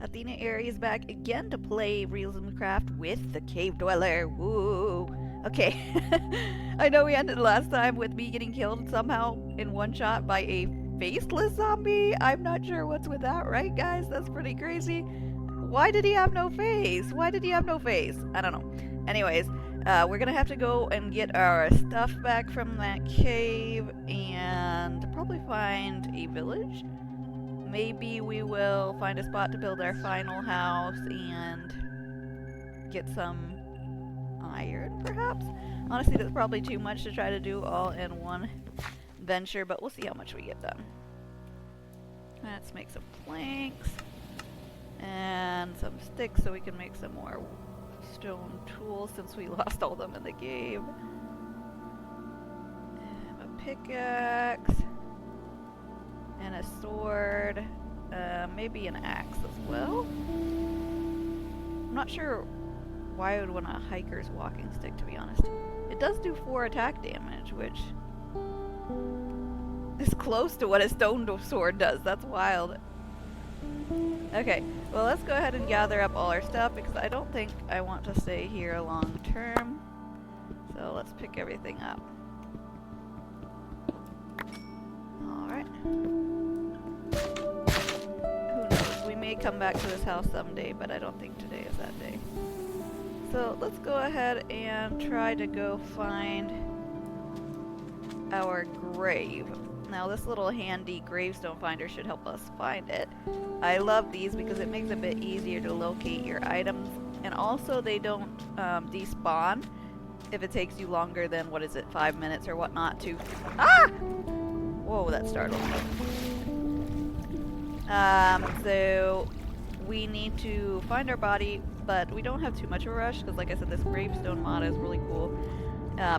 Athena Aerie is back again to play Realism Craft with the Cave Dweller. Woo! Okay, I know we ended last time with me getting killed somehow in one shot by a faceless zombie. I'm not sure what's with that, right, guys? That's pretty crazy. Why did he have no face? Why did he have no face? I don't know. Anyways, we're gonna have to go and get our stuff back from that cave and probably find a village. Maybe we will find a spot to build our final house and get some iron, perhaps? Honestly, that's probably too much to try to do all in one venture, but we'll see how much we get done. Let's make some planks and some sticks so we can make some more stone tools since we lost all them in the cave. And a pickaxe. And a sword. Maybe an axe as well. I'm not sure why I would want a hiker's walking stick, to be honest. It does do 4 attack damage, which is close to what a stone sword does. That's wild. Okay, well, let's go ahead and gather up all our stuff because I don't think I want to stay here long term. So let's pick everything up. Alright. Who knows? We may come back to this house someday, but I don't think today is that day. So let's go ahead and try to go find our grave. Now this little handy gravestone finder should help us find it. I love these because it makes it a bit easier to locate your items, and also they don't despawn if it takes you longer than, 5 minutes or whatnot to... Ah! Whoa, that startled me. So we need to find our body, but we don't have too much of a rush because, like I said, this gravestone mod is really cool.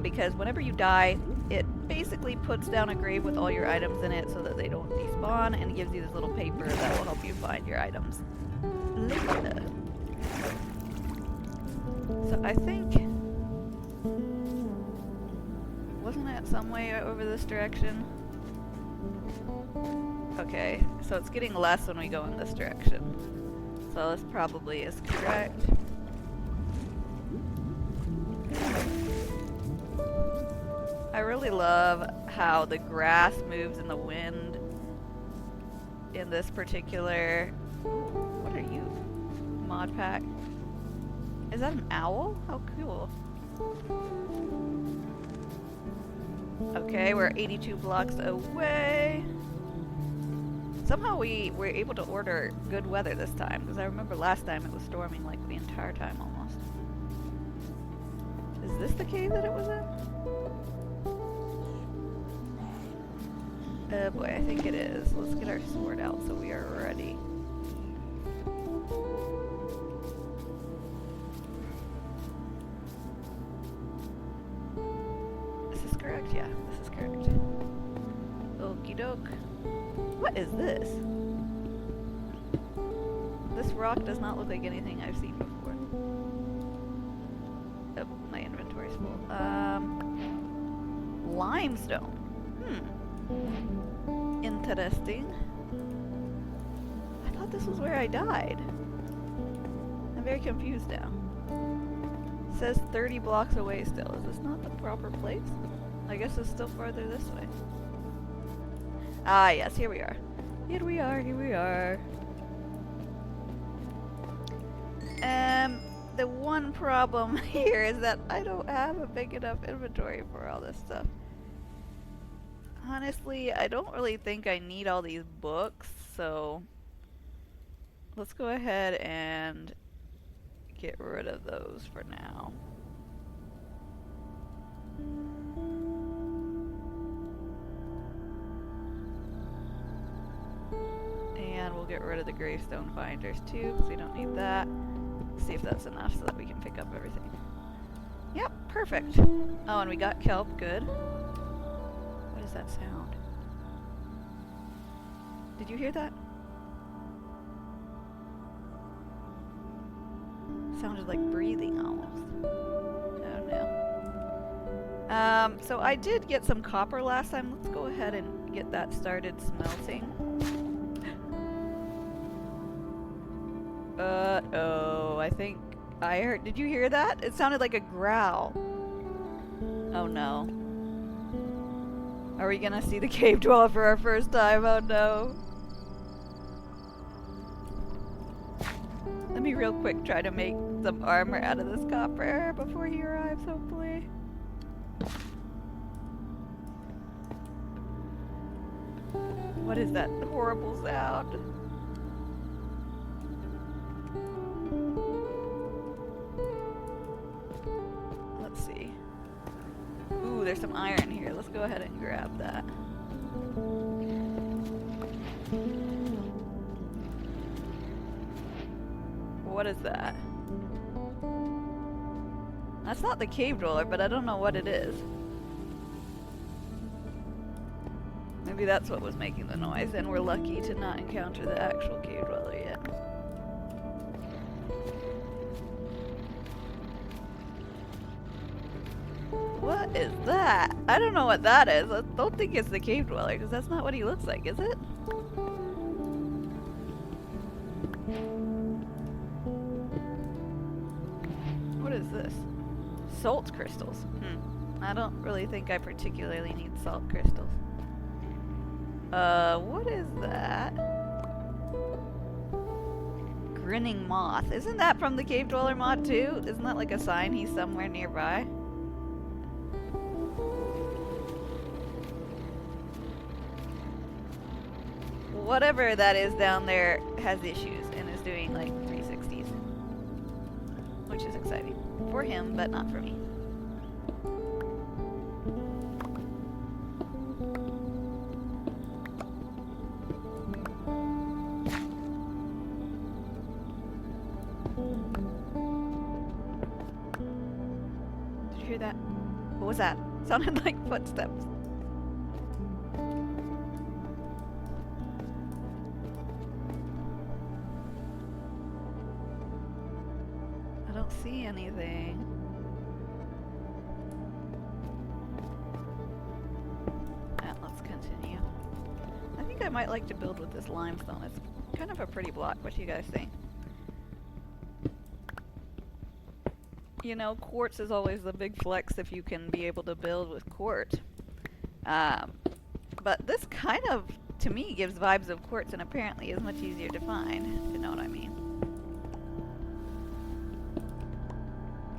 Because whenever you die, it basically puts down a grave with all your items in it so that they don't despawn, and gives you this little paper that will help you find your items later. So I think... wasn't it some way over this direction? Okay, so it's getting less when we go in this direction. So this probably is correct. I really love how the grass moves in the wind in this particular... What are you? Mod pack? Is that an owl? How cool. Okay, we're 82 blocks away. Somehow we were able to order good weather this time, because I remember last time it was storming like the entire time almost. Is this the cave that it was in? Oh boy, I think it is. Let's get our sword out so we are ready. This is correct, yeah, this is correct. Okie doke. What is this? This rock does not look like anything I've seen before. Oh, my inventory's full. Limestone. Interesting. I thought this was where I died. I'm very confused now. It says 30 blocks away still. Is this not the proper place? I guess it's still farther this way. Ah, yes, here we are. Here we are, here we are. The one problem here is that I don't have a big enough inventory for all this stuff. Honestly, I don't really think I need all these books, so let's go ahead and get rid of those for now. And we'll get rid of the gravestone finders too, because we don't need that. See if that's enough so that we can pick up everything. Yep, perfect. Oh, and we got kelp, good. What is that sound? Did you hear that? Sounded like breathing almost. Oh no. So I did get some copper last time. Let's go ahead and get that started smelting. Oh, I think I heard. Did you hear that? It sounded like a growl. Oh no. Are we gonna see the cave dweller for our first time? Oh no. Let me real quick try to make some armor out of this copper before he arrives, hopefully. What is that horrible sound? Let's see. Ooh, there's some iron here. Let's go ahead and grab that. What is that? That's not the cave dweller, but I don't know what it is. Maybe that's what was making the noise, and we're lucky to not encounter the actual cave dweller yet. What is that? I don't know what that is. I don't think it's the cave dweller, because that's not what he looks like, is it? What is this? Salt crystals. I don't really think I particularly need salt crystals. What is that? Grinning moth. Isn't that from the cave dweller mod too? Isn't that like a sign he's somewhere nearby? Whatever that is down there has issues and is doing like 360s. Which is exciting. For him, but not for me. Did you hear that? What was that? Sounded like footsteps. I don't see anything. Let's continue. I think I might like to build with this limestone. It's kind of a pretty block. What do you guys think? You know, quartz is always the big flex if you can be able to build with quartz. But this kind of, to me, gives vibes of quartz and apparently is much easier to find, if you know what I mean.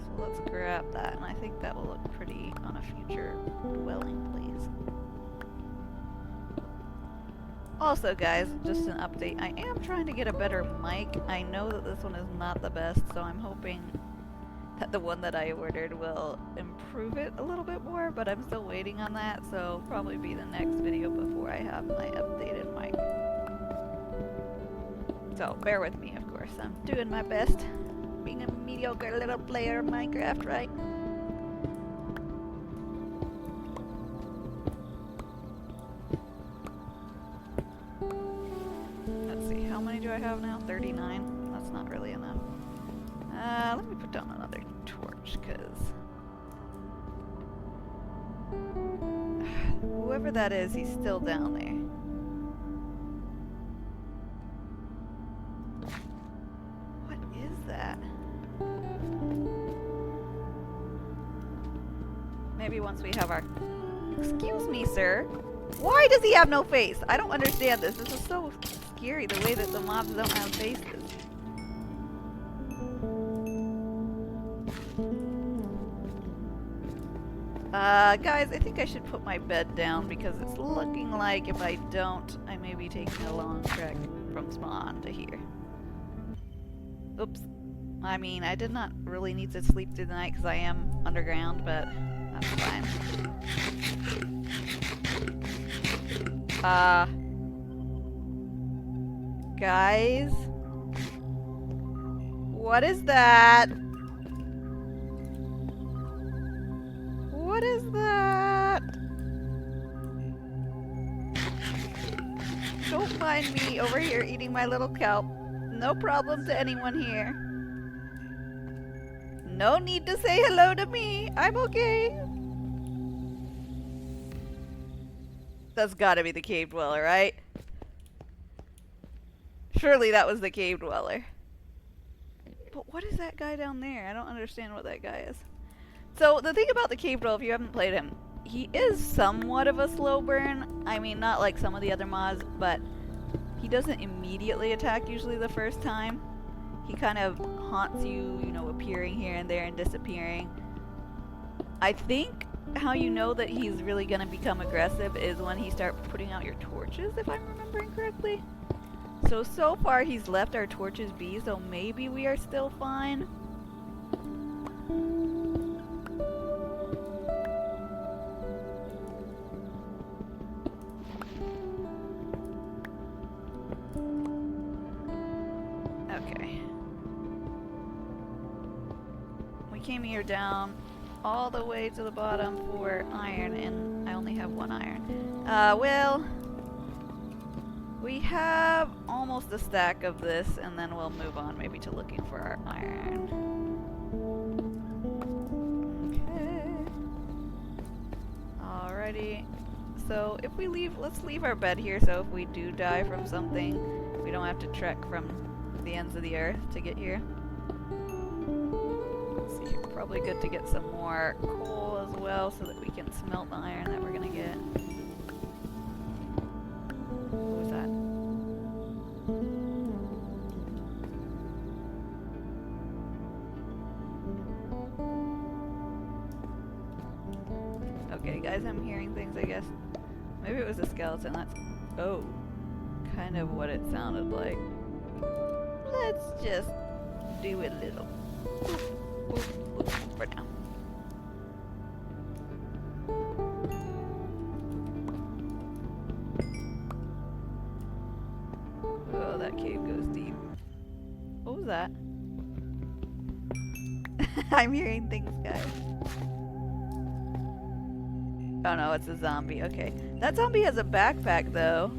So let's grab that, and I think that will look pretty on a future dwelling, please. Also, guys, just an update. I am trying to get a better mic. I know that this one is not the best, so I'm hoping that the one that I ordered will improve it a little bit more, but I'm still waiting on that, so probably be the next video before I have my updated mic. So, bear with me, of course. I'm doing my best. Being a mediocre little player of Minecraft, right? Let's see, how many do I have now? 39? That's not really enough. Let me put down another torch, because whoever that is, he's still down there. What is that? Maybe once we have our... Excuse me, sir. Why does he have no face? I don't understand this. This is so scary, the way that the mobs don't have faces. Guys, I think I should put my bed down because it's looking like if I don't, I may be taking a long trek from spawn to here. Oops. I mean, I did not really need to sleep through the night because I am underground, but that's fine. Guys? What is that? What is that? Don't mind me over here eating my little kelp. No problem to anyone here. No need to say hello to me. I'm okay. That's gotta be the cave dweller, right? Surely that was the cave dweller. But what is that guy down there? I don't understand what that guy is. So the thing about the cave dweller, if you haven't played him, he is somewhat of a slow burn. I mean, not like some of the other mods, but he doesn't immediately attack usually the first time. He kind of haunts you, you know, appearing here and there and disappearing. I think how you know that he's really going to become aggressive is when he starts putting out your torches, if I'm remembering correctly. So far he's left our torches be, so maybe we are still fine. Okay. We came here down all the way to the bottom for iron, and I only have 1 iron. Well, we have almost a stack of this, and then we'll move on maybe to looking for our iron. Okay. Alrighty. So if we leave, let's leave our bed here, so if we do die from something, we don't have to trek from the ends of the earth to get here. Probably good to get some more coal as well so that we can smelt the iron that we're gonna get. What was that? Okay guys, I'm hearing things, I guess. Maybe it was a skeleton. That's... oh, kind of what it sounded like. Let's just do a little for now. Oh, that cave goes deep. What was that? I'm hearing things, guys. Oh no, it's a zombie. Okay. That zombie has a backpack, though.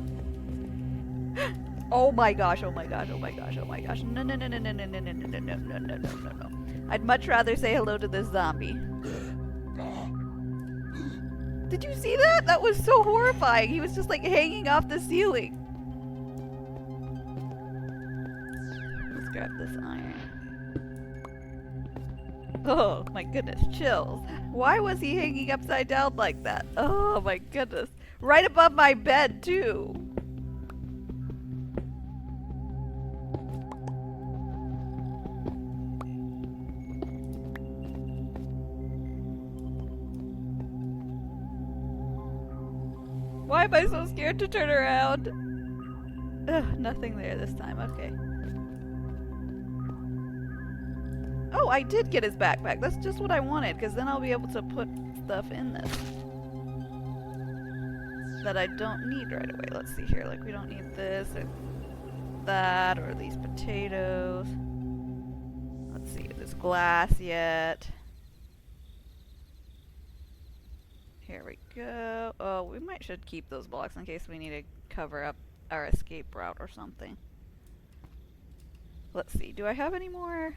Oh my gosh, oh my gosh, oh my gosh, oh my gosh. No, no, no, no, no, no, no, no, no, no, no, no, no, no, no. I'd much rather say hello to this zombie. Did you see that? That was so horrifying. He was just like hanging off the ceiling. Let's grab this iron. Oh my goodness, chills. Why was he hanging upside down like that? Oh my goodness. Right above my bed, too. Why am I so scared to turn around? Ugh, nothing there this time. Okay. Oh, I did get his backpack. That's just what I wanted, because then I'll be able to put stuff in this that I don't need right away. Let's see here. Like, we don't need this or that or these potatoes. Let's see. There's glass yet. Here we go. Oh, we should keep those blocks in case we need to cover up our escape route or something. Let's see. Do I have any more?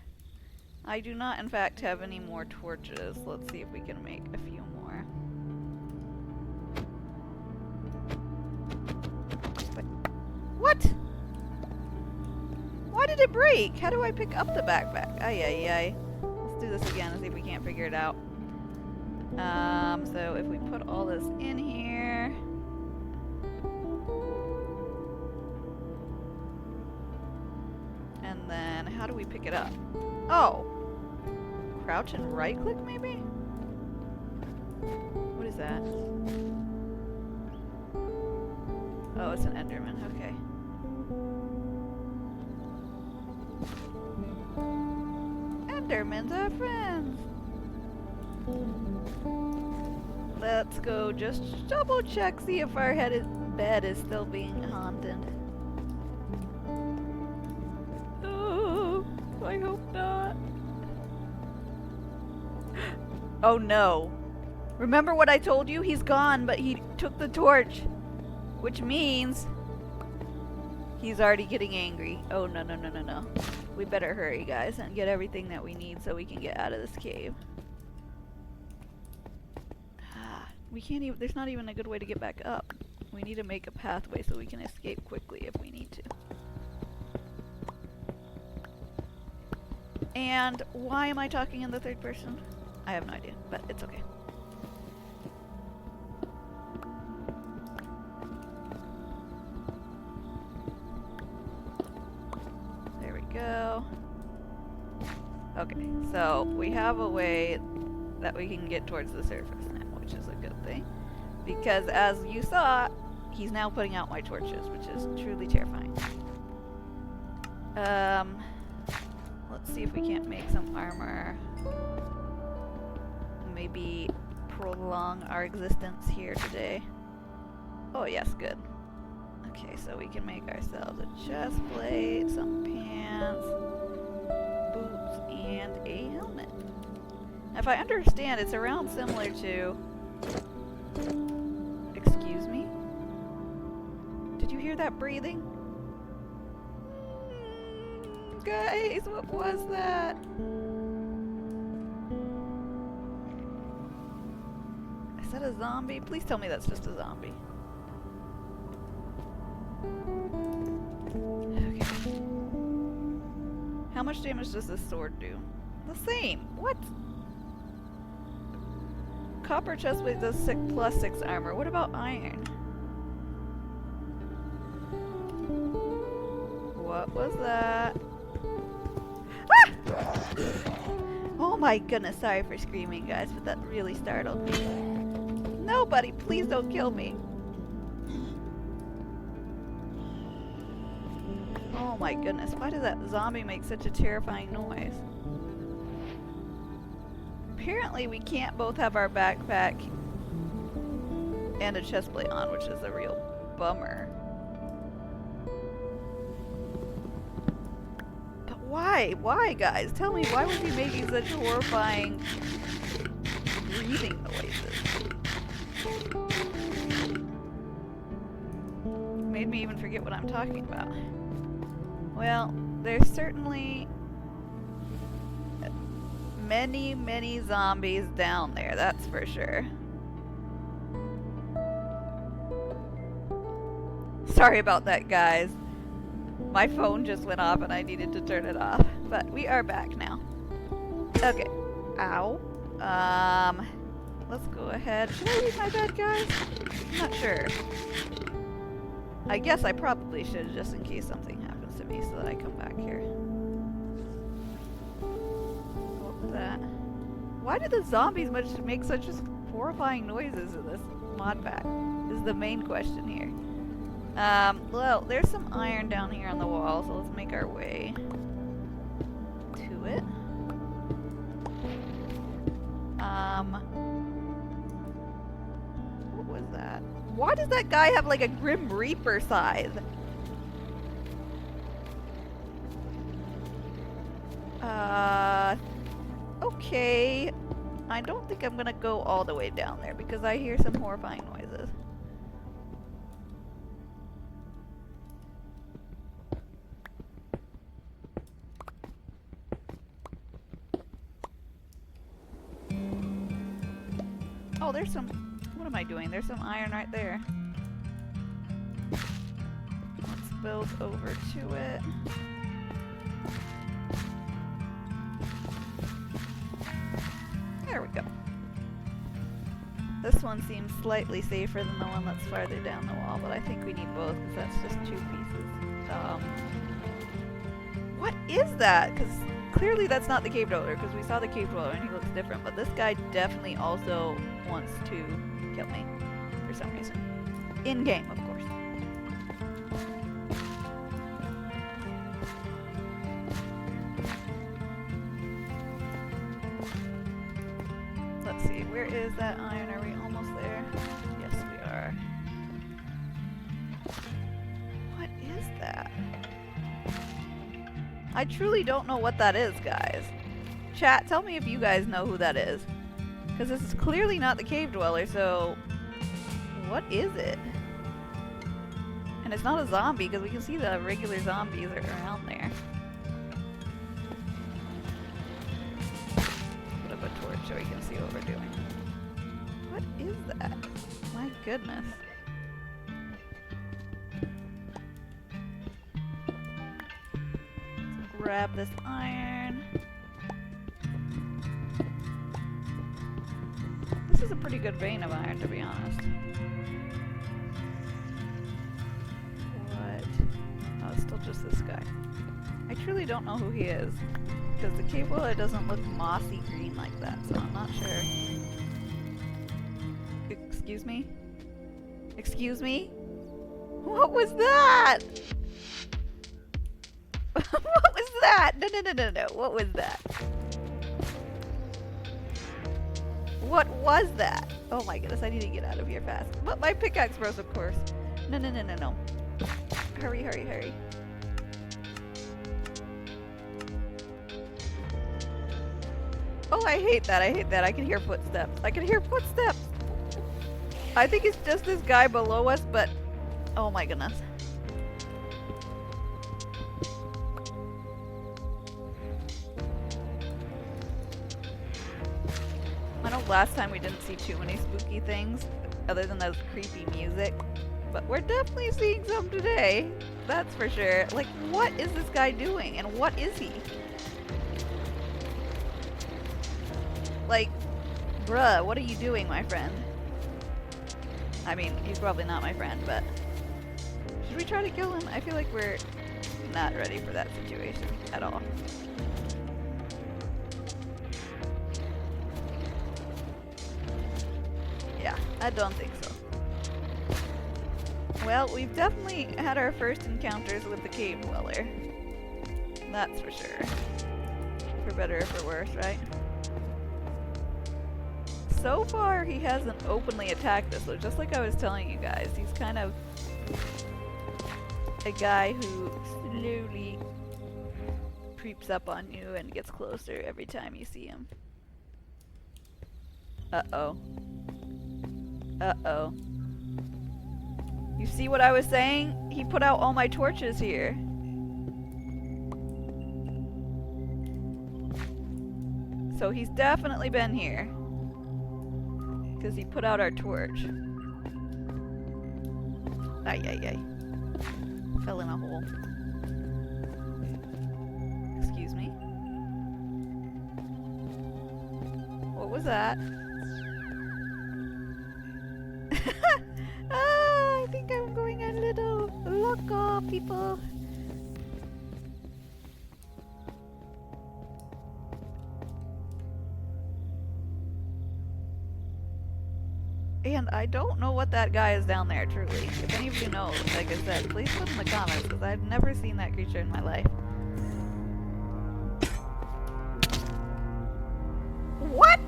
I do not, in fact, have any more torches. Let's see if we can make a few more. But what? Why did it break? How do I pick up the backpack? Ay, ay, ay. Let's do this again and see if we can't figure it out. So if we put all this in here. And then how do we pick it up? Oh! Crouch and right click maybe? What is that? Oh, it's an Enderman, okay. Endermans are friends! Let's go just double check, see if our bed is still being haunted. Oh, I hope not. Oh no. Remember what I told you? He's gone, but he took the torch. Which means he's already getting angry. Oh no, no, no, no, no. We better hurry, guys, and get everything that we need so we can get out of this cave. We can't even, there's not even a good way to get back up. We need to make a pathway so we can escape quickly if we need to. And why am I talking in the third person? I have no idea, but it's okay. There we go. Okay, so we have a way that we can get towards the surface now, which is a good thing. Because as you saw, he's now putting out my torches, which is truly terrifying. Let's see if we can't make some armor. Maybe prolong our existence here today. Oh yes, good. Okay, so we can make ourselves a chest plate, some pants, boots, and a helmet. Now, if I understand, it's around similar to... Excuse me? Did you hear that breathing? Guys, what was that? Is that a zombie? Please tell me that's just a zombie. Okay. How much damage does this sword do? The same. What? Copper chestplate does plus 6 armor. What about iron? What was that? Ah! Oh my goodness, sorry for screaming, guys, but that really startled me. Nobody, please don't kill me. Oh my goodness, why does that zombie make such a terrifying noise? Apparently we can't both have our backpack and a chestplate on, which is a real bummer. But why? Why, guys? Tell me, why was he making such horrifying breathing noises? Made me even forget what I'm talking about. Well, there's certainly many, many zombies down there, that's for sure. Sorry about that, guys. My phone just went off and I needed to turn it off. But we are back now. Okay. Ow. Let's go ahead. Should I leave my bed, guys? I'm not sure. I guess I probably should, just in case something happens to me so that I come back here. What was that? Why do the zombies make such horrifying noises in this mod pack? Is the main question here. Well, there's some iron down here on the wall, so let's make our way to it. What was that? Why does that guy have like a Grim Reaper scythe? Okay. I don't think I'm gonna go all the way down there because I hear some horrifying noises. Oh, there's some... What am I doing? There's some iron right there. Let's build over to it. There we go. This one seems slightly safer than the one that's farther down the wall, but I think we need both because that's just 2 pieces. What is that? Because clearly that's not the CaveDweller, because we saw the CaveDweller and he looks different, but this guy definitely also wants to kill me for some reason. In-game, of course. Let's see, where is that iron? Are we almost there? Yes, we are. What is that? I truly don't know what that is, guys. Chat, tell me if you guys know who that is. Because this is clearly not the CaveDweller, so... What is it? And it's not a zombie, because we can see the regular zombies are around there. Put up a torch so we can see what we're doing. What is that? My goodness. Grab this iron. a pretty good vein of iron, to be honest. What? Oh, it's still just this guy. I truly don't know who he is. Because the CaveDweller doesn't look mossy green like that, so I'm not sure. Excuse me? Excuse me? What was that? What was that? No. What was that? What was that? Oh my goodness, I need to get out of here fast. But my pickaxe froze, of course. No. Hurry. Oh, I hate that. I can hear footsteps. I think it's just this guy below us, but oh my goodness. I know last time we didn't see too many spooky things, other than those creepy music, but we're definitely seeing some today. That's for sure. Like, what is this guy doing, and what is he? Like, bruh, what are you doing, my friend? I mean, he's probably not my friend, but should we try to kill him? I feel like we're not ready for that situation at all. Yeah, I don't think so. Well, we've definitely had our first encounters with the CaveDweller. That's for sure. For better or for worse, right? So far, he hasn't openly attacked us, so just like I was telling you guys, he's kind of a guy who slowly creeps up on you and gets closer every time you see him. Uh-oh. Uh-oh. You see what I was saying? He put out all my torches here. So he's definitely been here. Because he put out our torch. Ay. Fell in a hole. Excuse me. What was that? I think I'm going a little loco, people. And I don't know what that guy is down there, truly. If any of you know, like I said, please put in the comments, because I've never seen that creature in my life. What?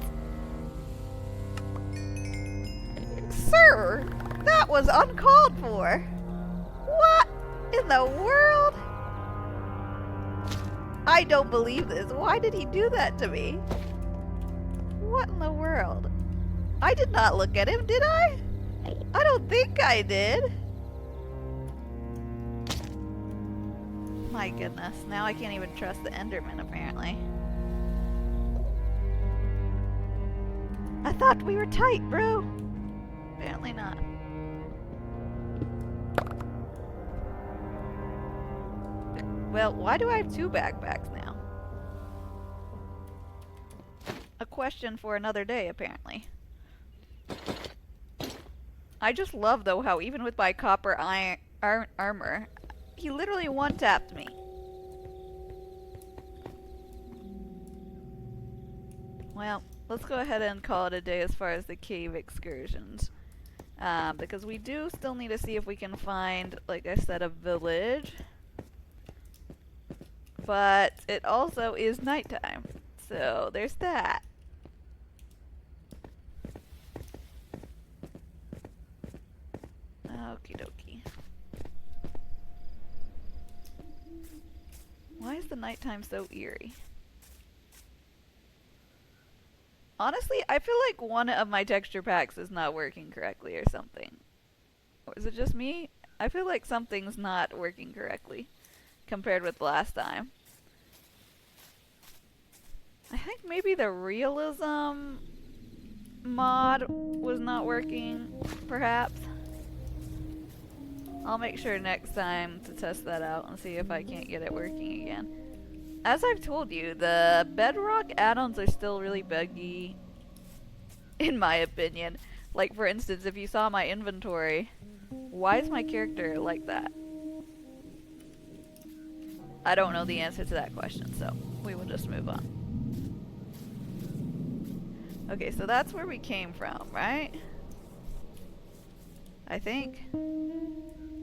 Sir, that was uncalled for. What in the world? I don't believe this. Why did he do that to me? What in the world? I did not look at him, did I? I don't think I did. My goodness, now I can't even trust the Enderman, apparently. I thought we were tight, bro. Apparently not. Well, why do I have two backpacks now? A question for another day, apparently. I just love, though, how even with my copper armor, he literally one-tapped me. Well, let's go ahead and call it a day as far as the cave excursions. Because we do still need to see if we can find, like I said, a village. But it also is nighttime. So there's that. Okie dokie. Why is the nighttime so eerie? Honestly, I feel like one of my texture packs is not working correctly or something. Or is it just me? I feel like something's not working correctly compared with last time. I think maybe the realism mod was not working, perhaps. I'll make sure next time to test that out and see if I can't get it working again. As I've told you, the bedrock add-ons are still really buggy. in my opinion. Like, for instance, if you saw my inventory, why is my character like that? I don't know the answer to that question, so we will just move on. Okay, so that's where we came from, right? I think.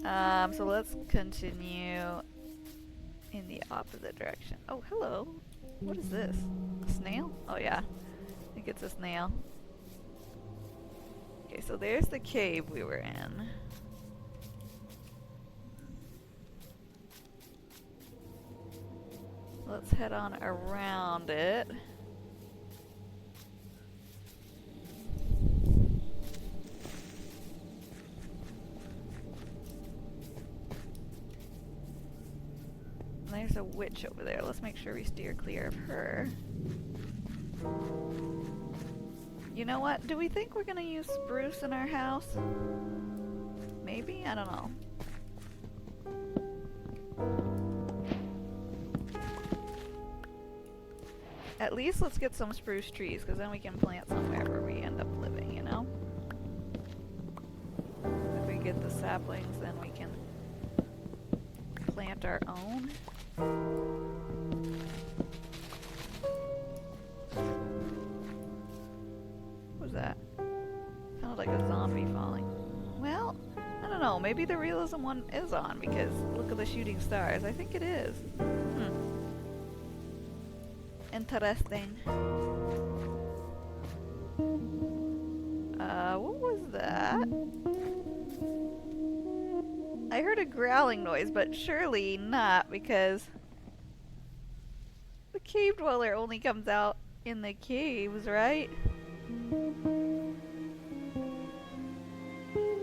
So let's continue in the opposite direction. Oh, hello. What is this? A snail? Oh yeah, I think it's a snail. Okay, so there's the cave we were in. Let's head on around it. There's a witch over there. Let's make sure we steer clear of her. You know what? Do we think we're gonna use spruce in our house? Maybe? I don't know. At least let's get some spruce trees, because then we can plant somewhere where we end up living, you know? If we get the saplings, then we can plant our own. What was that? Sounded like a zombie falling. Well, I don't know. Maybe the realism one is on, because look at the shooting stars. I think it is. Interesting. What was that? I heard a growling noise, but surely not, because the cave dweller only comes out in the caves, right?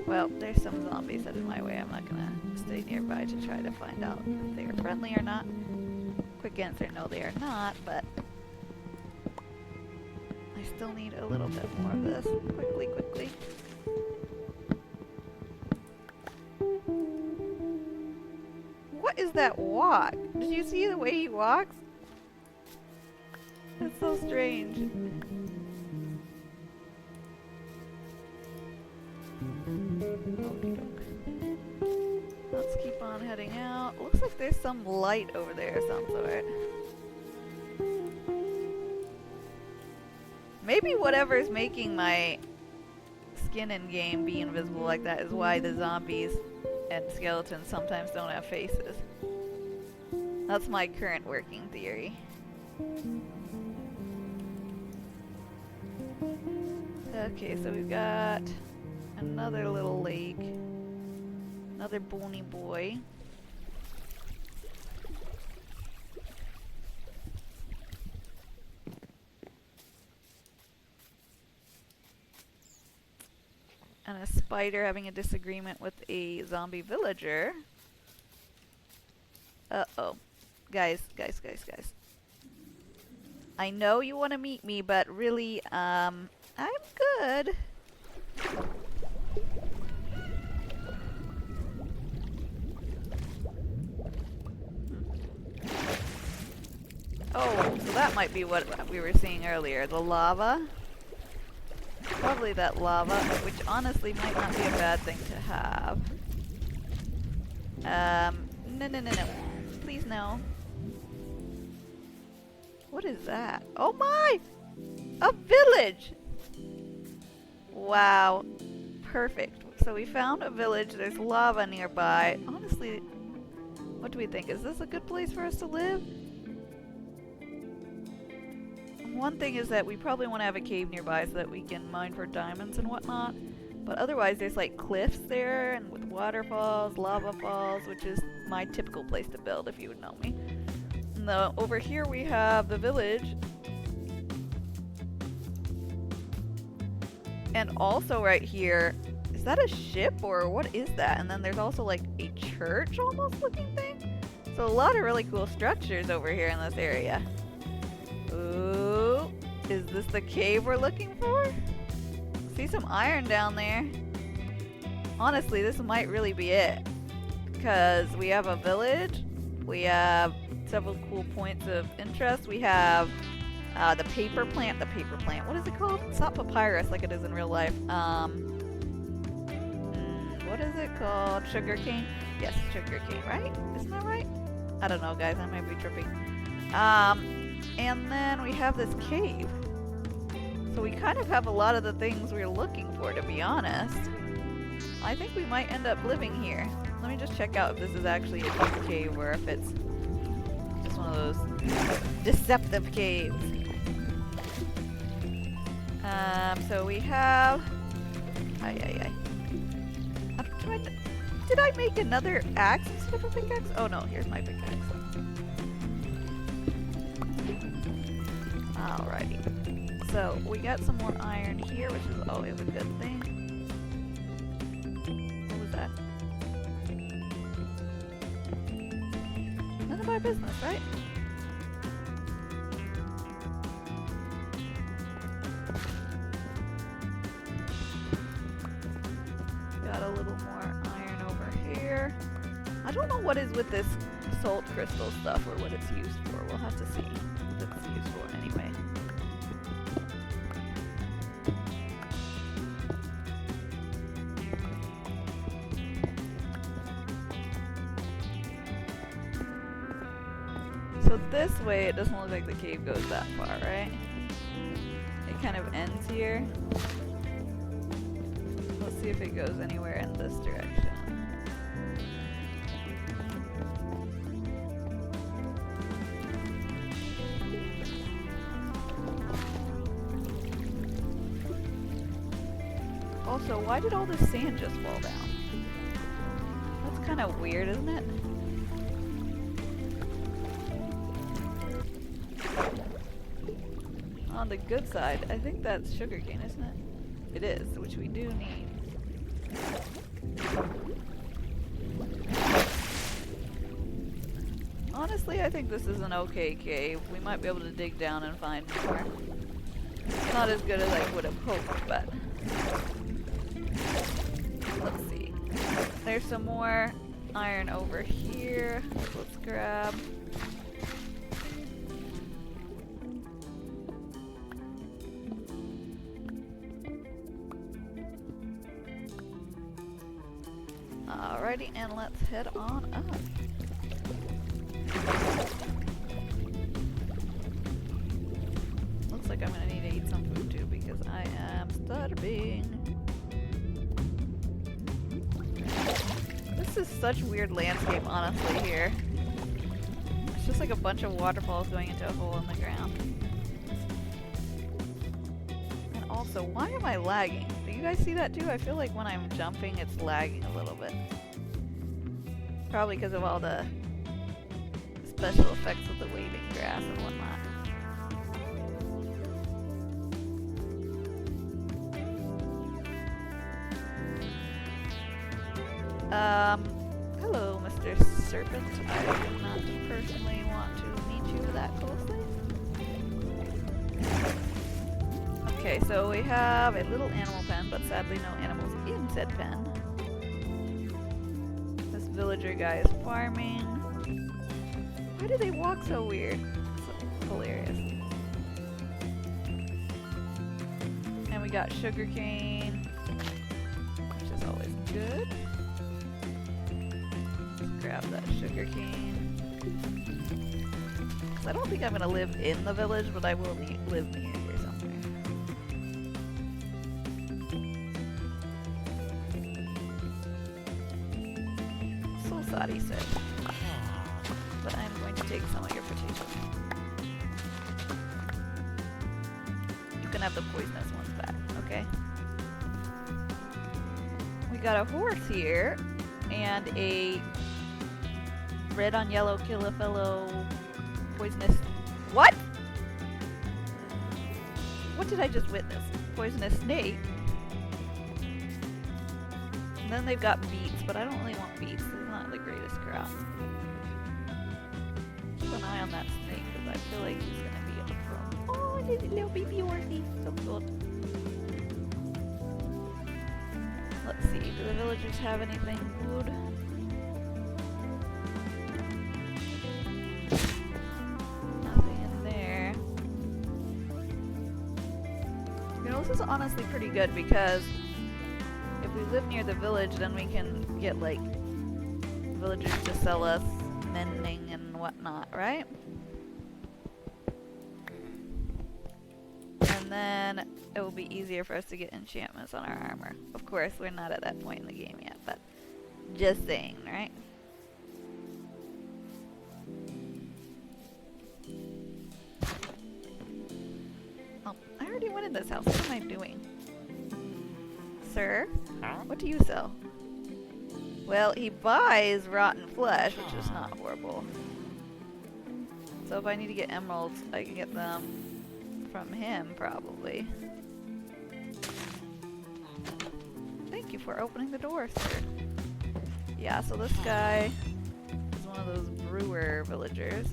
Well, there's some zombies headed my way. I'm not gonna stay nearby to try to find out if they are friendly or not. Quick answer, no they are not, but I still need a little bit more of this. Quickly. What is that walk? Did you see the way he walks? It's so strange. Let's keep on heading out. Looks like there's some light over there of some sort. Maybe whatever's making my skin in game be invisible like that is why the zombies and skeletons sometimes don't have faces. That's my current working theory. Okay, so we've got another little lake. Another bony boy. And a spider having a disagreement with a zombie villager. Uh-oh. Guys. I know you want to meet me, but really, I'm good. Oh, so that might be what we were seeing earlier. The lava. Probably that lava, which honestly might not be a bad thing to have. No. Please no. What is that? Oh my! A village! Wow. Perfect. So we found a village. There's lava nearby. Honestly, what do we think? Is this a good place for us to live? One thing is that we probably want to have a cave nearby so that we can mine for diamonds and whatnot. But otherwise there's like cliffs there and with waterfalls, lava falls, which is my typical place to build if you would know me. And over here we have the village. And also right here, is that a ship or what is that? And then there's also like a church almost looking thing. So a lot of really cool structures over here in this area. Ooh, is this the cave we're looking for? See some iron down there. Honestly, this might really be it. Because we have a village, we have several cool points of interest, we have The paper plant. What is it called? It's not papyrus like it is in real life. What is it called? Sugarcane? Yes, sugarcane, right? Isn't that right? I don't know, guys. I might be tripping. And then we have this cave. So we kind of have a lot of the things we're looking for, to be honest. I think we might end up living here. Let me just check out if this is actually a deep cave or if it's just one of those deceptive caves. So we have... Did I make another axe instead of a pickaxe? Oh no, here's my pickaxe. Alrighty. So we got some more iron here, which is always a good thing. What was that? None of my business, right? Got a little more iron over here. I don't know what is with this salt crystal stuff or what it's used for. We'll have to see what it's used for anyway. So this way it doesn't look like the cave goes that far, right? It kind of ends here. Let's see if it goes anywhere in this direction. Also, why did all this sand just fall down? That's kind of weird, isn't it? On the good side, I think that's sugarcane, isn't it? It is, which we do need. Honestly, I think this is an okay cave. We might be able to dig down and find more. It's not as good as I would have hoped, but... Let's see. There's some more iron over here. Let's grab... Alrighty, and let's head on up. Looks like I'm gonna need to eat some food too because I am starving. This is such weird landscape, honestly, here. It's just like a bunch of waterfalls going into a hole in the ground. And also, why am I lagging? Do you guys see that too? I feel like when I'm jumping, it's lagging a little bit. Probably because of all the special effects with the waving grass and whatnot. Hello, Mr. Serpent. I do not personally want to meet you that closely. Okay, so we have a little animal pen, but sadly no animals in said pen. This villager guy is farming. Why do they walk so weird? It's hilarious. And we got sugarcane, which is always good. Let's grab that sugarcane. I don't think I'm gonna live in the village, but I will live near here somewhere. So sorry, sir. But I'm going to take some of your potatoes. You can have the poisonous ones back, okay? We got a horse here, and a red on yellow kill a fellow poisonous... What? What did I just witness? Poisonous snake? And then they've got beets, but I don't really want beets. It's not the greatest crop. Keep an eye on that snake, because I feel like he's gonna be a problem. Oh, there's a little baby horsey. So cute. Let's see, do the villagers have anything good? Nothing in there. This is honestly pretty good because if we live near the village, then we can get, like, villagers to sell us mending and whatnot, right? And then it will be easier for us to get enchantments on our armor. Of course, we're not at that point in the game yet, but just saying, right? Oh, I already went in this house. What am I doing? Sir? Huh? What do you sell? Well, he buys rotten flesh, which is not horrible. So if I need to get emeralds, I can get them from him, probably. Thank you for opening the door, sir. Yeah, so this guy is one of those brewer villagers.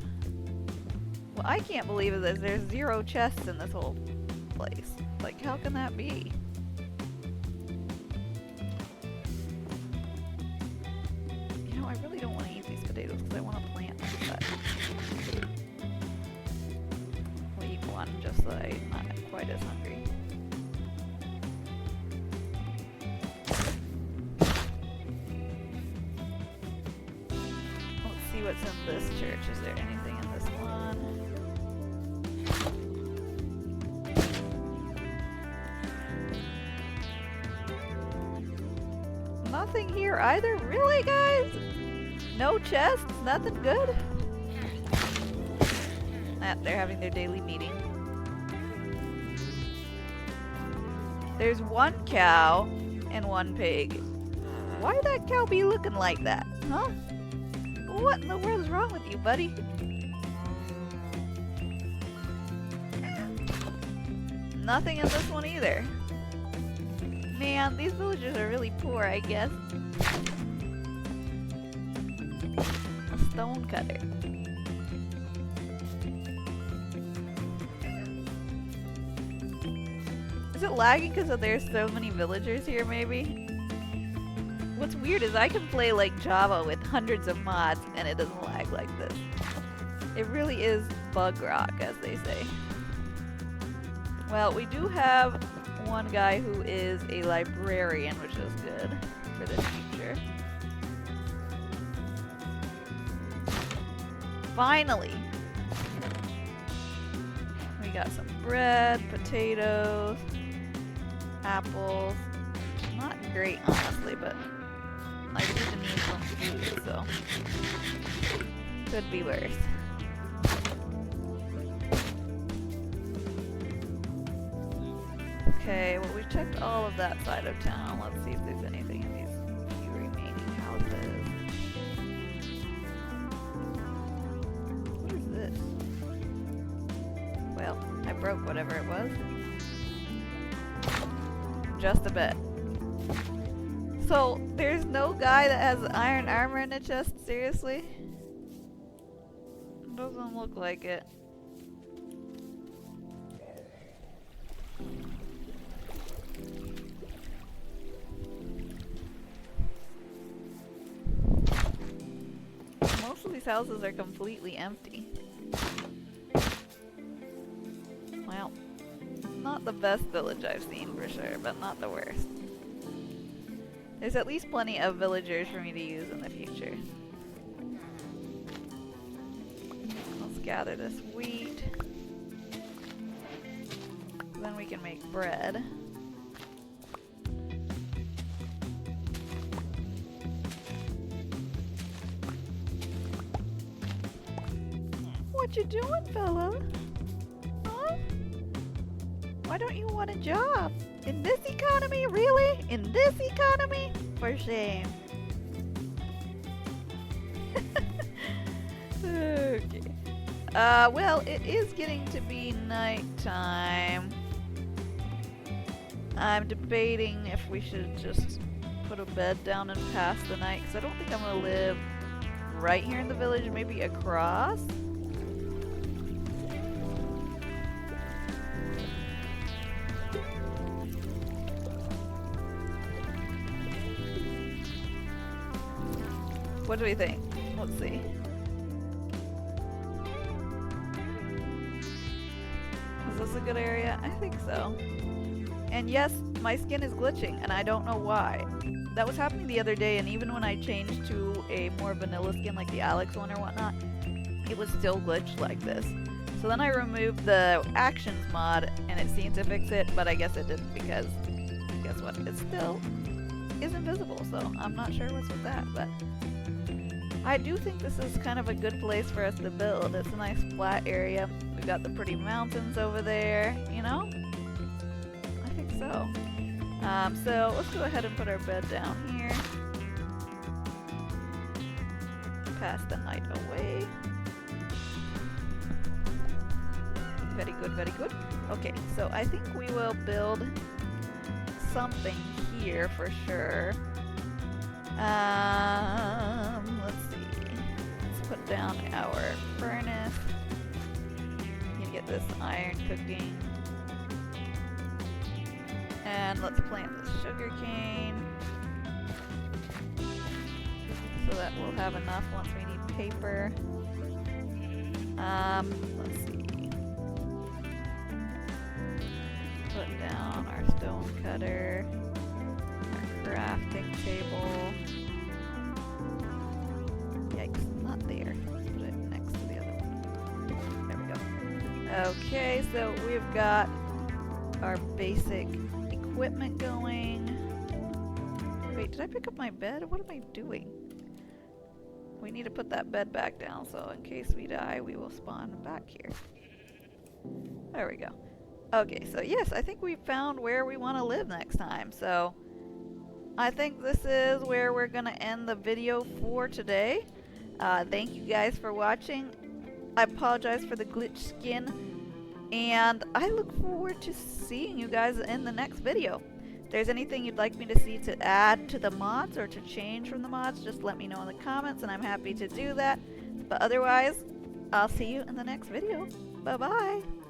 What I can't believe is that there's 0 chests in this whole place. Like, how can that be? You know, I really don't want to eat these potatoes because I want to plant them, but I'll eat one just so I'm not quite as hungry. Let's see what's in this church. Is there anything in this one? Nothing here either? Really, guys? No chests? Nothing good? Ah, they're having their daily meeting. There's 1 cow and 1 pig. Why that cow be looking like that? Huh? What in the world is wrong with you, buddy? Nothing in this one either. Man, these villagers are really poor, I guess. A stone cutter. Is it lagging because there's so many villagers here, maybe? What's weird is I can play like Java with hundreds of mods and it doesn't lag like this. It really is bug rock, as they say. Well, we do have one guy who is a librarian, which is good for the future. Finally! We got some bread, potatoes, apples. Not great, honestly, but I do need some food, so could be worse. Okay, well we've checked all of that side of town. Let's see if there's anything in these few remaining houses. What is this? Well, I broke whatever it was. Just a bit. So, there's no guy that has iron armor in the chest? Seriously? Doesn't look like it. Most of these houses are completely empty. Well, not the best village I've seen for sure, but not the worst. There's at least plenty of villagers for me to use in the future. Let's gather this wheat. Then we can make bread. What you doing, fella? Huh? Why don't you want a job? In this economy? Really? In this economy? For shame. Okay. Well, it is getting to be nighttime. I'm debating if we should just put a bed down and pass the night, because I don't think I'm going to live right here in the village, maybe across. What do we think? Let's see. Is this a good area? I think so. And yes, my skin is glitching, and I don't know why. That was happening the other day, and even when I changed to a more vanilla skin like the Alex one or whatnot, it was still glitched like this. So then I removed the actions mod, and it seemed to fix it, but I guess it didn't because, guess what, it still is invisible, so I'm not sure what's with that, but I do think this is kind of a good place for us to build. It's a nice flat area. We've got the pretty mountains over there, you know? I think so. So let's go ahead and put our bed down here. Pass the night away. Very good, very good. Okay, so I think we will build something here for sure. Let's see. Let's put down our furnace. You can get this iron cooking. And let's plant the sugar cane. So that we'll have enough once we need paper. Let's see. Put down our stone cutter. Our crafting table. Yikes, not there. Let's put it next to the other one. There we go. Okay, so we've got our basic equipment going. Wait, did I pick up my bed? What am I doing? We need to put that bed back down, so in case we die, we will spawn back here. There we go. Okay, so yes, I think we found where we want to live next time, so I think this is where we're going to end the video for today. Thank you guys for watching. I apologize for the glitch skin, and I look forward to seeing you guys in the next video. If there's anything you'd like me to see to add to the mods or to change from the mods, just let me know in the comments and I'm happy to do that. But otherwise, I'll see you in the next video. Bye bye!